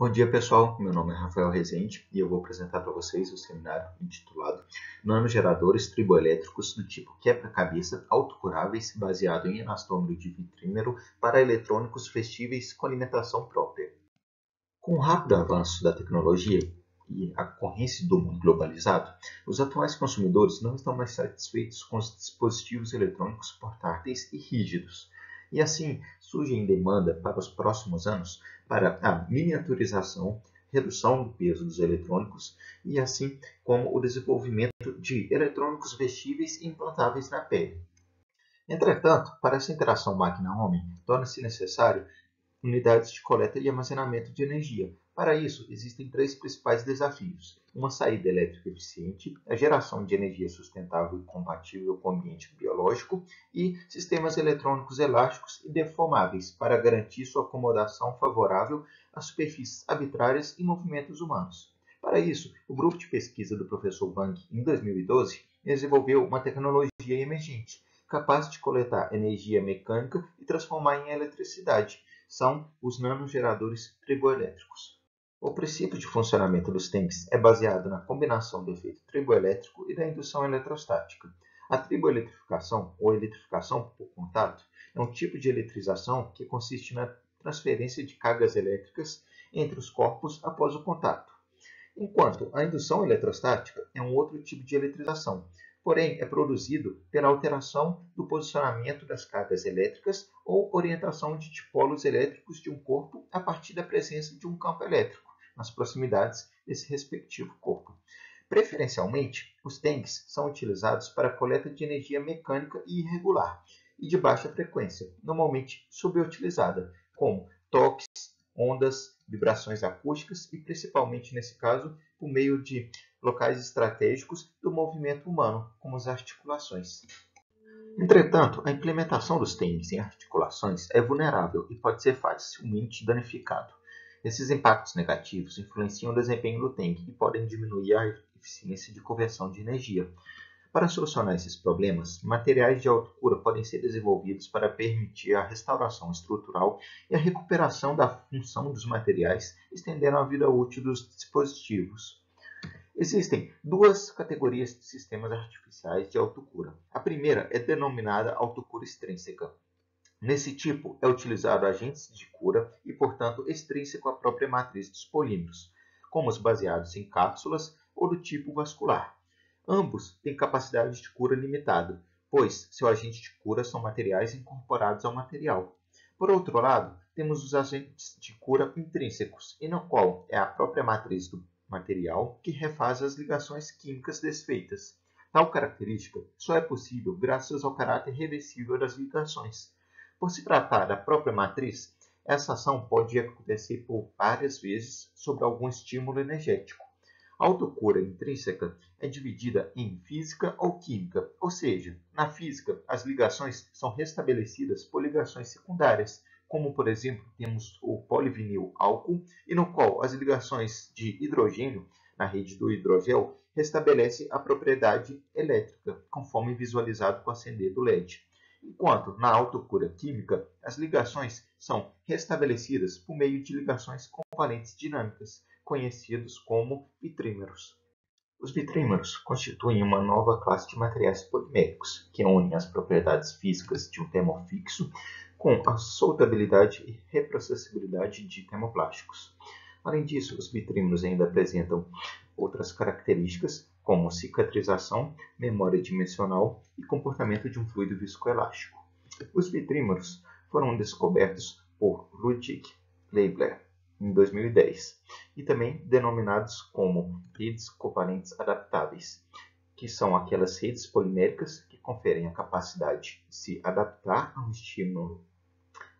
Bom dia, pessoal. Meu nome é Rafael Rezende e eu vou apresentar para vocês o seminário intitulado Nanogeradores Triboelétricos do tipo quebra-cabeça autocuráveis baseado em elastômero de vitrímero para eletrônicos vestíveis com alimentação própria. Com o rápido avanço da tecnologia e a concorrência do mundo globalizado, os atuais consumidores não estão mais satisfeitos com os dispositivos eletrônicos portáteis e rígidos. E assim surge demanda para os próximos anos para a miniaturização, redução do peso dos eletrônicos e assim como o desenvolvimento de eletrônicos vestíveis e implantáveis na pele. Entretanto, para essa interação máquina-homem, torna-se necessário unidades de coleta e armazenamento de energia. Para isso, existem três principais desafios: uma saída elétrica eficiente, a geração de energia sustentável e compatível com o ambiente biológico e sistemas eletrônicos elásticos e deformáveis para garantir sua acomodação favorável a superfícies arbitrárias e movimentos humanos. Para isso, o grupo de pesquisa do professor Wang, em 2012, desenvolveu uma tecnologia emergente, capaz de coletar energia mecânica e transformar em eletricidade. São os nanogeradores triboelétricos. O princípio de funcionamento dos tanques é baseado na combinação do efeito triboelétrico e da indução eletrostática. A triboeletrificação, ou eletrificação por contato, é um tipo de eletrização que consiste na transferência de cargas elétricas entre os corpos após o contato, enquanto a indução eletrostática é um outro tipo de eletrização, porém é produzido pela alteração do posicionamento das cargas elétricas ou orientação de dipolos elétricos de um corpo a partir da presença de um campo elétrico nas proximidades desse respectivo corpo. Preferencialmente, os tanques são utilizados para a coleta de energia mecânica e irregular e de baixa frequência, normalmente subutilizada, como toques, ondas, vibrações acústicas e, principalmente nesse caso, por meio de locais estratégicos do movimento humano, como as articulações. Entretanto, a implementação dos tanques em articulações é vulnerável e pode ser facilmente danificado. Esses impactos negativos influenciam o desempenho do tanque e podem diminuir a eficiência de conversão de energia. Para solucionar esses problemas, materiais de alta cura podem ser desenvolvidos para permitir a restauração estrutural e a recuperação da função dos materiais, estendendo a vida útil dos dispositivos. Existem duas categorias de sistemas artificiais de autocura. A primeira é denominada autocura extrínseca. Nesse tipo, é utilizado agentes de cura e, portanto, extrínseco à própria matriz dos polímeros, como os baseados em cápsulas ou do tipo vascular. Ambos têm capacidade de cura limitada, pois seu agente de cura são materiais incorporados ao material. Por outro lado, temos os agentes de cura intrínsecos, e no qual é a própria matriz do material que refaz as ligações químicas desfeitas. Tal característica só é possível graças ao caráter reversível das ligações. Por se tratar da própria matriz, essa ação pode acontecer por várias vezes sob algum estímulo energético. A autocura intrínseca é dividida em física ou química, ou seja, na física, as ligações são restabelecidas por ligações secundárias, como por exemplo temos o polivinil álcool, e no qual as ligações de hidrogênio na rede do hidrogel restabelecem a propriedade elétrica, conforme visualizado com o acender do LED. Enquanto na autocura química, as ligações são restabelecidas por meio de ligações covalentes dinâmicas, conhecidos como vitrímeros. Os vitrímeros constituem uma nova classe de materiais poliméricos, que unem as propriedades físicas de um termofixo com a soltabilidade e reprocessabilidade de termoplásticos. Além disso, os vitrímeros ainda apresentam outras características, como cicatrização, memória dimensional e comportamento de um fluido viscoelástico. Os vitrímeros foram descobertos por Ludwig Leibler em 2010 e também denominados como redes covalentes adaptáveis, que são aquelas redes poliméricas que conferem a capacidade de se adaptar a um estímulo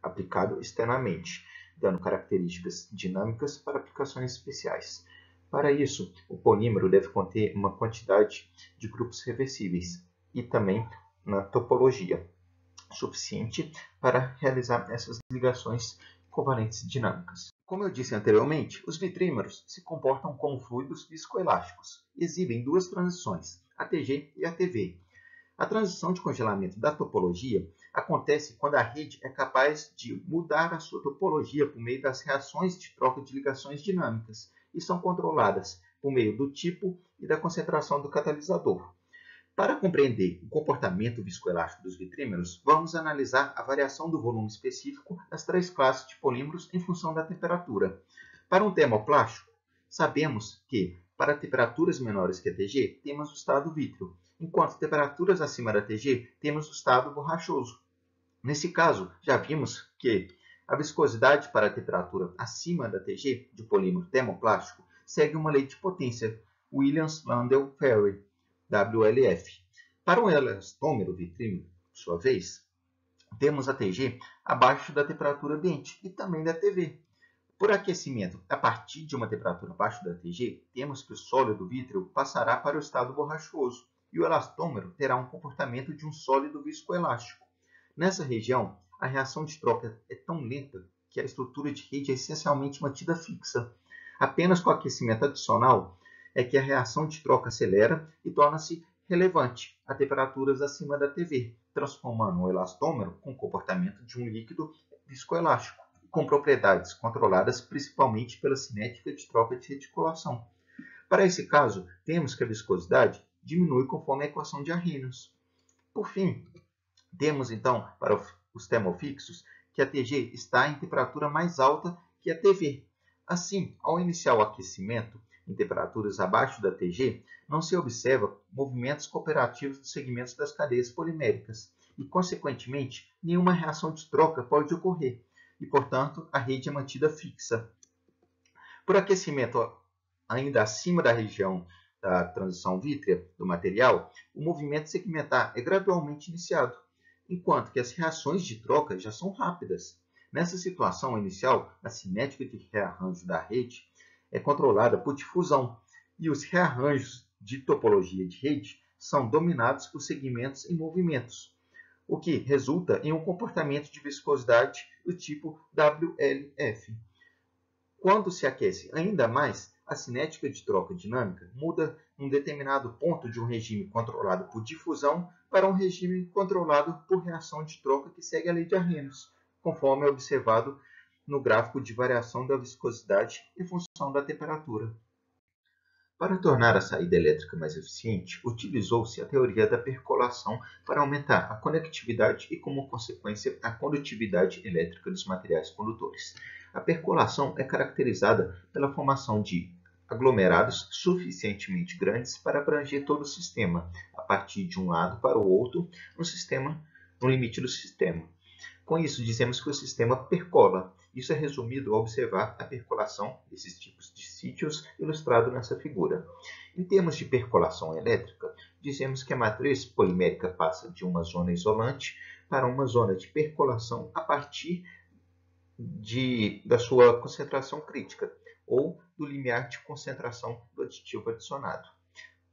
aplicado externamente, dando características dinâmicas para aplicações especiais. Para isso, o polímero deve conter uma quantidade de grupos reversíveis e também na topologia suficiente para realizar essas ligações covalentes dinâmicas. Como eu disse anteriormente, os vitrímeros se comportam como fluidos viscoelásticos e exibem duas transições, ATG e ATV. A transição de congelamento da topologia acontece quando a rede é capaz de mudar a sua topologia por meio das reações de troca de ligações dinâmicas e são controladas por meio do tipo e da concentração do catalisador. Para compreender o comportamento viscoelástico dos vitrímeros, vamos analisar a variação do volume específico das três classes de polímeros em função da temperatura. Para um termoplástico, sabemos que para temperaturas menores que a TG, temos o estado vítreo, enquanto temperaturas acima da TG, temos o estado borrachoso. Nesse caso, já vimos que a viscosidade para a temperatura acima da TG de polímero termoplástico segue uma lei de potência, Williams-Landau-Perry, WLF. Para um elastômero vitrímero, por sua vez, temos a TG abaixo da temperatura ambiente e também da TV. Por aquecimento a partir de uma temperatura abaixo da TG, temos que o sólido vítreo passará para o estado borrachoso e o elastômero terá um comportamento de um sólido viscoelástico. Nessa região, a reação de troca é tão lenta que a estrutura de rede é essencialmente mantida fixa. Apenas com aquecimento adicional é que a reação de troca acelera e torna-se relevante a temperaturas acima da TV, transformando o elastômero com o comportamento de um líquido viscoelástico, com propriedades controladas principalmente pela cinética de troca de reticulação. Para esse caso, temos que a viscosidade diminui conforme a equação de Arrhenius. Por fim, temos então, para os termofixos, que a TG está em temperatura mais alta que a TV. Assim, ao iniciar o aquecimento em temperaturas abaixo da TG, não se observa movimentos cooperativos dos segmentos das cadeias poliméricas e, consequentemente, nenhuma reação de troca pode ocorrer e, portanto, a rede é mantida fixa. Por aquecimento ainda acima da região da transição vítrea do material, o movimento segmentar é gradualmente iniciado, enquanto que as reações de troca já são rápidas. Nessa situação inicial, a cinética de rearranjo da rede é controlada por difusão, e os rearranjos de topologia de rede são dominados por segmentos em movimentos, o que resulta em um comportamento de viscosidade do tipo WLF. Quando se aquece ainda mais, a cinética de troca dinâmica muda um determinado ponto de um regime controlado por difusão para um regime controlado por reação de troca que segue a lei de Arrhenius, conforme é observado no gráfico de variação da viscosidade em função da temperatura. Para tornar a saída elétrica mais eficiente, utilizou-se a teoria da percolação para aumentar a conectividade e, como consequência, a condutividade elétrica dos materiais condutores. A percolação é caracterizada pela formação de aglomerados suficientemente grandes para abranger todo o sistema, a partir de um lado para o outro, no limite do sistema. Com isso, dizemos que o sistema percola. Isso é resumido ao observar a percolação desses tipos de sítios ilustrado nessa figura. Em termos de percolação elétrica, dizemos que a matriz polimérica passa de uma zona isolante para uma zona de percolação a partir da sua concentração crítica, ou do limiar de concentração do aditivo adicionado.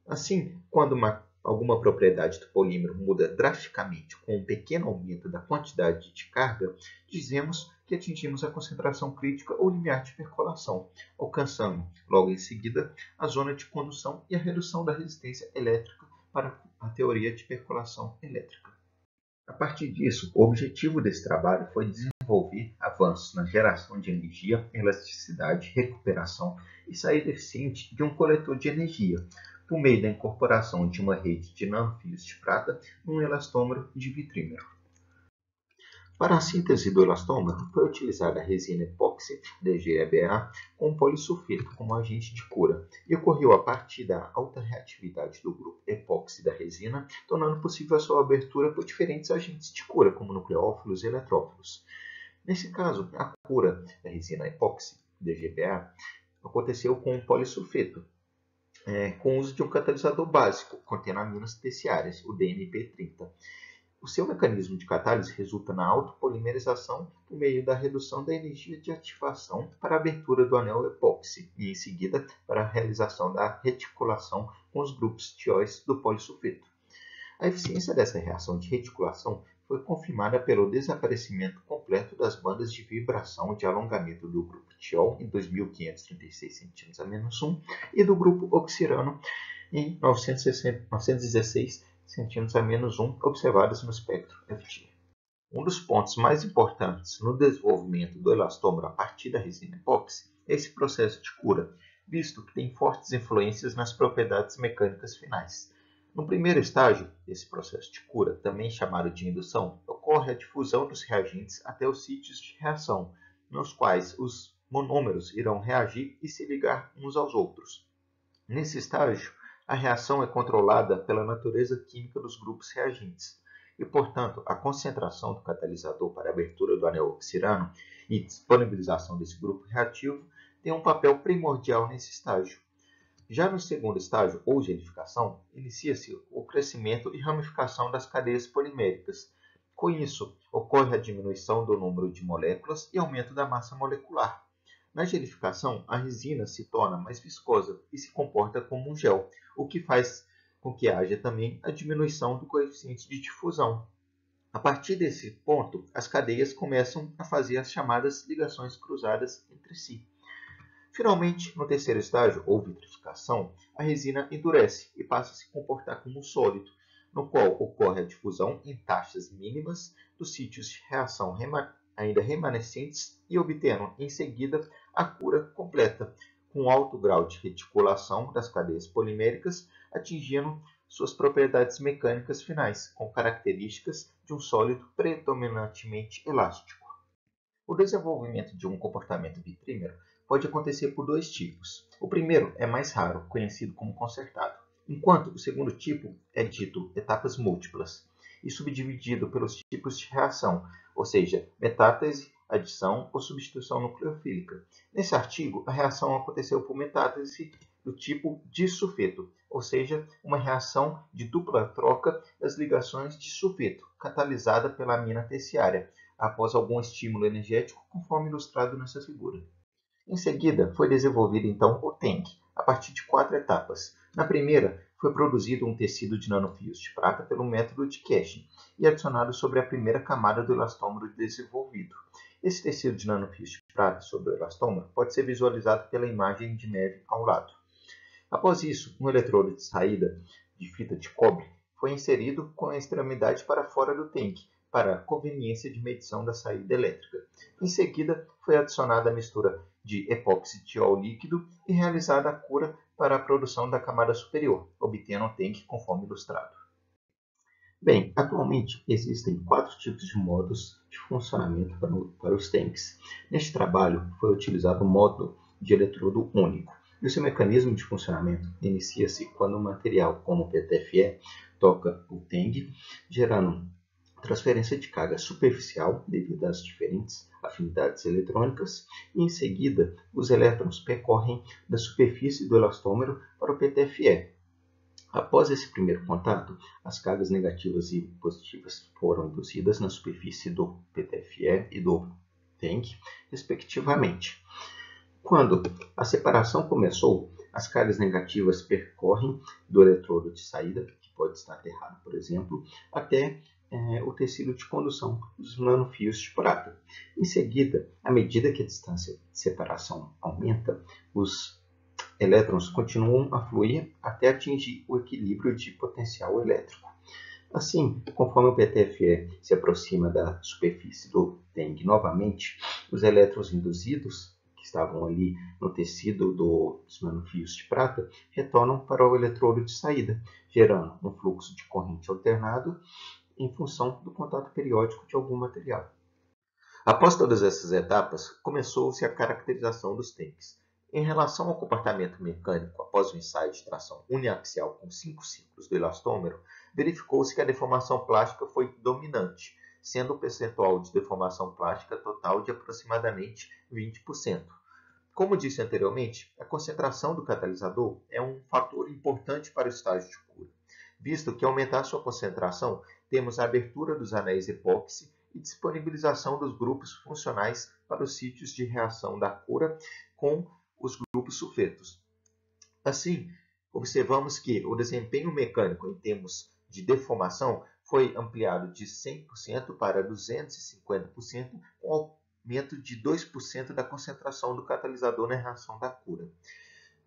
Assim, quando alguma propriedade do polímero muda drasticamente com um pequeno aumento da quantidade de carga, dizemos que atingimos a concentração crítica ou limiar de percolação, alcançando, logo em seguida, a zona de condução e a redução da resistência elétrica para a teoria de percolação elétrica. A partir disso, o objetivo desse trabalho foi desenvolver avanços na geração de energia, elasticidade, recuperação e saída eficiente de um coletor de energia, por meio da incorporação de uma rede de nanofios de prata num elastômero de vitrímero. Para a síntese do elastômero, foi utilizada a resina epóxi DGEBA com polissulfeto como agente de cura, e ocorreu a partir da alta reatividade do grupo epóxi da resina, tornando possível a sua abertura por diferentes agentes de cura, como nucleófilos e eletrófilos. Nesse caso, a cura da resina epóxi DGBA aconteceu com o polissulfeto, com o uso de um catalisador básico, contendo aminas terciárias, o DNP30. O seu mecanismo de catálise resulta na autopolimerização por meio da redução da energia de ativação para a abertura do anel epóxi e, em seguida, para a realização da reticulação com os grupos tióis do polissulfeto. A eficiência dessa reação de reticulação foi confirmada pelo desaparecimento completo das bandas de vibração de alongamento do grupo tiol em 2536 cm-1 e do grupo oxirano em 916 cm-1 observadas no espectro FT. Um dos pontos mais importantes no desenvolvimento do elastômero a partir da resina epóxi é esse processo de cura, visto que tem fortes influências nas propriedades mecânicas finais. No primeiro estágio desse processo de cura, também chamado de indução, ocorre a difusão dos reagentes até os sítios de reação, nos quais os monômeros irão reagir e se ligar uns aos outros. Nesse estágio, a reação é controlada pela natureza química dos grupos reagentes e, portanto, a concentração do catalisador para a abertura do anel oxirano e disponibilização desse grupo reativo tem um papel primordial nesse estágio. Já no segundo estágio, ou gelificação, inicia-se o crescimento e ramificação das cadeias poliméricas. Com isso, ocorre a diminuição do número de moléculas e aumento da massa molecular. Na gelificação, a resina se torna mais viscosa e se comporta como um gel, o que faz com que haja também a diminuição do coeficiente de difusão. A partir desse ponto, as cadeias começam a fazer as chamadas ligações cruzadas entre si. Finalmente, no terceiro estágio, ou vitrificação, a resina endurece e passa a se comportar como um sólido, no qual ocorre a difusão em taxas mínimas dos sítios de reação ainda remanescentes e obtendo, em seguida, a cura completa, com alto grau de reticulação das cadeias poliméricas, atingindo suas propriedades mecânicas finais, com características de um sólido predominantemente elástico. O desenvolvimento de um comportamento vitrímero pode acontecer por dois tipos. O primeiro é mais raro, conhecido como concertado, enquanto o segundo tipo é dito etapas múltiplas e subdividido pelos tipos de reação, ou seja, metástase, adição ou substituição nucleofílica. Nesse artigo, a reação aconteceu por metástase do tipo disulfeto, ou seja, uma reação de dupla troca das ligações de sulfeto, catalisada pela amina terciária, após algum estímulo energético, conforme ilustrado nessa figura. Em seguida, foi desenvolvido então o tank, a partir de 4 etapas. Na primeira, foi produzido um tecido de nanofios de prata pelo método de Cashin e adicionado sobre a primeira camada do elastômero desenvolvido. Esse tecido de nanofios de prata sobre o elastômero pode ser visualizado pela imagem de neve ao lado. Após isso, um eletrodo de saída de fita de cobre foi inserido com a extremidade para fora do tanque, para a conveniência de medição da saída elétrica. Em seguida, foi adicionada a mistura de epóxi-tiol líquido e realizada a cura para a produção da camada superior, obtendo o tanque conforme ilustrado. Bem, atualmente existem 4 tipos de modos de funcionamento para os tanques. Neste trabalho, foi utilizado o modo de eletrodo único. E o seu mecanismo de funcionamento inicia-se quando o material, como o PTFE, toca o tanque, gerando transferência de carga superficial devido às diferentes afinidades eletrônicas, e em seguida os elétrons percorrem da superfície do elastômero para o PTFE. Após esse primeiro contato, as cargas negativas e positivas foram induzidas na superfície do PTFE e do tanque, respectivamente. Quando a separação começou, as cargas negativas percorrem do eletrodo de saída, que pode estar aterrado, por exemplo, até o tecido de condução dos nanofios de prata. Em seguida, à medida que a distância de separação aumenta, os elétrons continuam a fluir até atingir o equilíbrio de potencial elétrico. Assim, conforme o PTFE se aproxima da superfície do tanque novamente, os elétrons induzidos, que estavam ali no tecido dos nanofios de prata, retornam para o eletrodo de saída, gerando um fluxo de corrente alternado em função do contato periódico de algum material. Após todas essas etapas, começou-se a caracterização dos tanques. Em relação ao comportamento mecânico após o ensaio de tração uniaxial com 5 ciclos do elastômero, verificou-se que a deformação plástica foi dominante, sendo o percentual de deformação plástica total de aproximadamente 20%. Como disse anteriormente, a concentração do catalisador é um fator importante para o estágio de cura, visto que ao aumentar sua concentração, temos a abertura dos anéis epóxi e disponibilização dos grupos funcionais para os sítios de reação da cura com os grupos sulfetos. Assim, observamos que o desempenho mecânico em termos de deformação foi ampliado de 100% para 250%, com aumento de 2% da concentração do catalisador na reação da cura.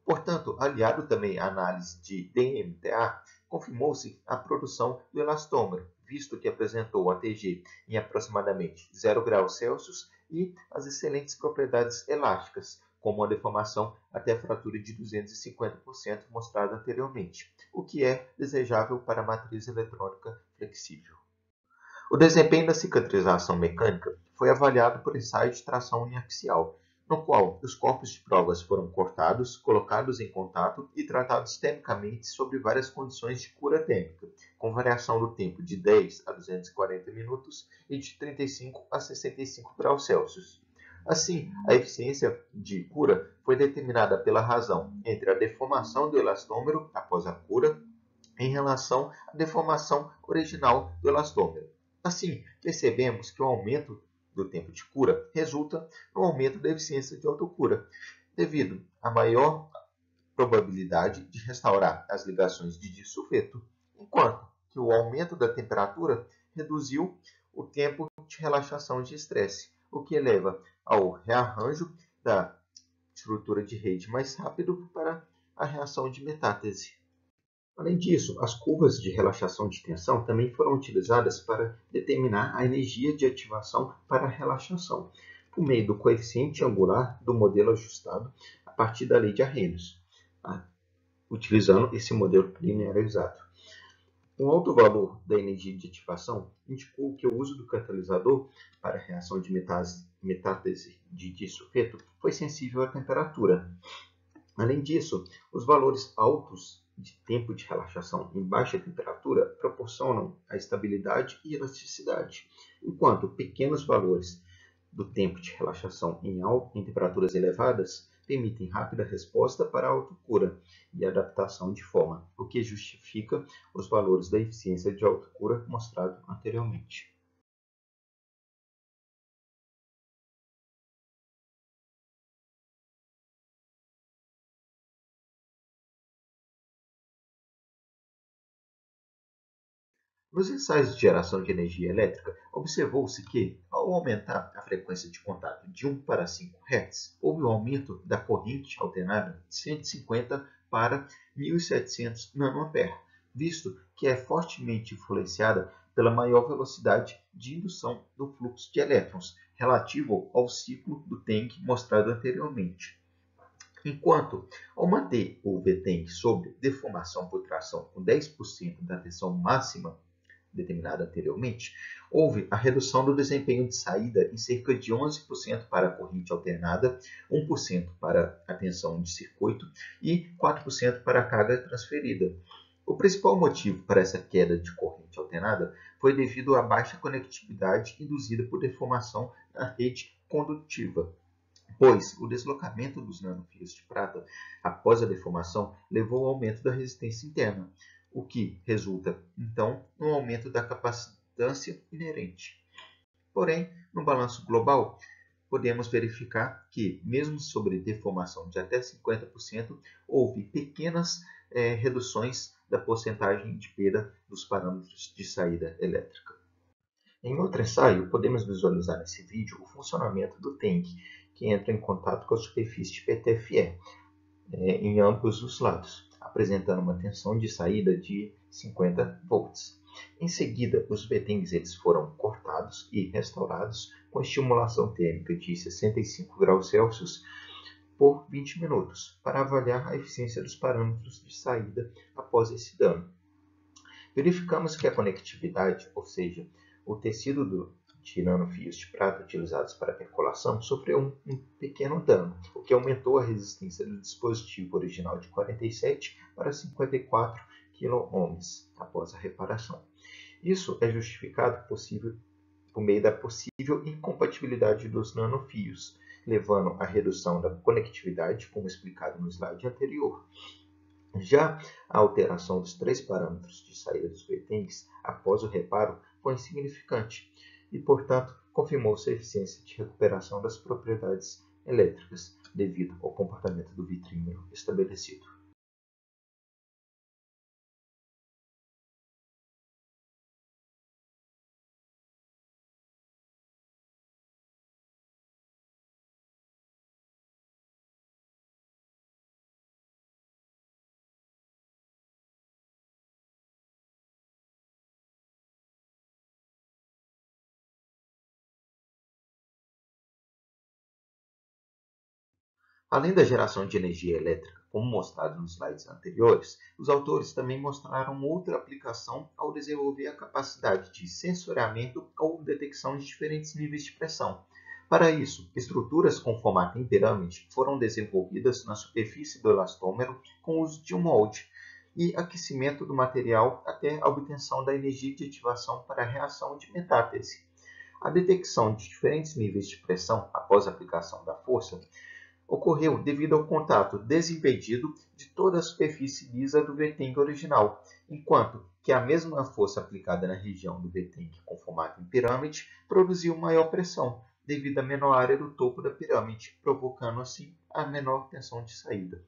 Portanto, aliado também à análise de DMTA, confirmou-se a produção do elastômero, visto que apresentou ATG em aproximadamente 0 graus Celsius e as excelentes propriedades elásticas, como a deformação até a fratura de 250% mostrada anteriormente, o que é desejável para a matriz eletrônica flexível. O desempenho da cicatrização mecânica foi avaliado por ensaio de tração uniaxial, no qual os corpos de provas foram cortados, colocados em contato e tratados termicamente sob várias condições de cura térmica, com variação do tempo de 10 a 240 minutos e de 35 a 65 graus Celsius. Assim, a eficiência de cura foi determinada pela razão entre a deformação do elastômero após a cura em relação à deformação original do elastômero. Assim, percebemos que o aumento do tempo de cura resulta no aumento da eficiência de autocura, devido à maior probabilidade de restaurar as ligações de disulfeto, enquanto que o aumento da temperatura reduziu o tempo de relaxação de estresse, o que leva ao rearranjo da estrutura de rede mais rápido para a reação de metástase. Além disso, as curvas de relaxação de tensão também foram utilizadas para determinar a energia de ativação para a relaxação, por meio do coeficiente angular do modelo ajustado a partir da lei de Arrhenius, utilizando esse modelo linearizado. Um alto valor da energia de ativação indicou que o uso do catalisador para a reação de metástase de disulfeto foi sensível à temperatura. Além disso, os valores altos de tempo de relaxação em baixa temperatura proporcionam a estabilidade e elasticidade, enquanto pequenos valores do tempo de relaxação em temperaturas elevadas permitem rápida resposta para a autocura e adaptação de forma, o que justifica os valores da eficiência de autocura mostrado anteriormente. Nos ensaios de geração de energia elétrica, observou-se que, ao aumentar a frequência de contato de 1 para 5 Hz, houve um aumento da corrente alternada de 150 para 1700 nA, visto que é fortemente influenciada pela maior velocidade de indução do fluxo de elétrons, relativo ao ciclo do Tank mostrado anteriormente. Enquanto, ao manter o V-Tank sob deformação por tração com 10% da tensão máxima determinada anteriormente, houve a redução do desempenho de saída em cerca de 11% para a corrente alternada, 1% para a tensão de circuito e 4% para a carga transferida. O principal motivo para essa queda de corrente alternada foi devido à baixa conectividade induzida por deformação na rede condutiva, pois o deslocamento dos nanofios de prata após a deformação levou ao aumento da resistência interna, o que resulta, então, no aumento da capacitância inerente. Porém, no balanço global, podemos verificar que, mesmo sobre deformação de até 50%, houve pequenas reduções da porcentagem de perda dos parâmetros de saída elétrica. Em outro ensaio, podemos visualizar nesse vídeo o funcionamento do tanque, que entra em contato com a superfície de PTFE em ambos os lados, apresentando uma tensão de saída de 50 volts. Em seguida, os V-tanks foram cortados e restaurados com estimulação térmica de 65 graus Celsius por 20 minutos, para avaliar a eficiência dos parâmetros de saída após esse dano. Verificamos que a conectividade, ou seja, o tecido de nanofios de prata utilizados para a percolação, sofreu um pequeno dano, o que aumentou a resistência do dispositivo original de 47 para 54 kΩ após a reparação. Isso é justificado por meio da possível incompatibilidade dos nanofios, levando à redução da conectividade, como explicado no slide anterior. Já a alteração dos 3 parâmetros de saída dos V-tanks após o reparo foi insignificante e, portanto, confirmou-se a eficiência de recuperação das propriedades elétricas devido ao comportamento do vitrímero estabelecido. Além da geração de energia elétrica, como mostrado nos slides anteriores, os autores também mostraram outra aplicação ao desenvolver a capacidade de sensoriamento ou detecção de diferentes níveis de pressão. Para isso, estruturas com formato em pirâmide foram desenvolvidas na superfície do elastômero com o uso de um molde e aquecimento do material até a obtenção da energia de ativação para a reação de metátese. A detecção de diferentes níveis de pressão após a aplicação da força ocorreu devido ao contato desimpedido de toda a superfície lisa do V-Tank original, enquanto que a mesma força aplicada na região do V-Tank com formato em pirâmide produziu maior pressão, devido à menor área do topo da pirâmide, provocando assim a menor tensão de saída.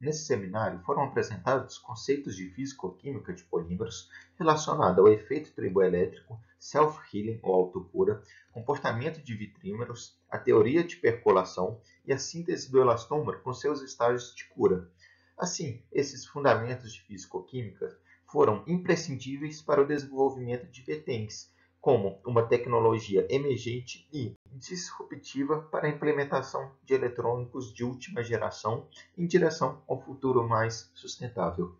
Nesse seminário foram apresentados conceitos de físico-química de polímeros relacionados ao efeito triboelétrico, self-healing ou autocura, comportamento de vitrímeros, a teoria de percolação e a síntese do elastômero com seus estágios de cura. Assim, esses fundamentos de físico-química foram imprescindíveis para o desenvolvimento de VTENs, como uma tecnologia emergente e disruptiva para a implementação de eletrônicos de última geração em direção ao futuro mais sustentável.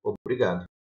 Obrigado.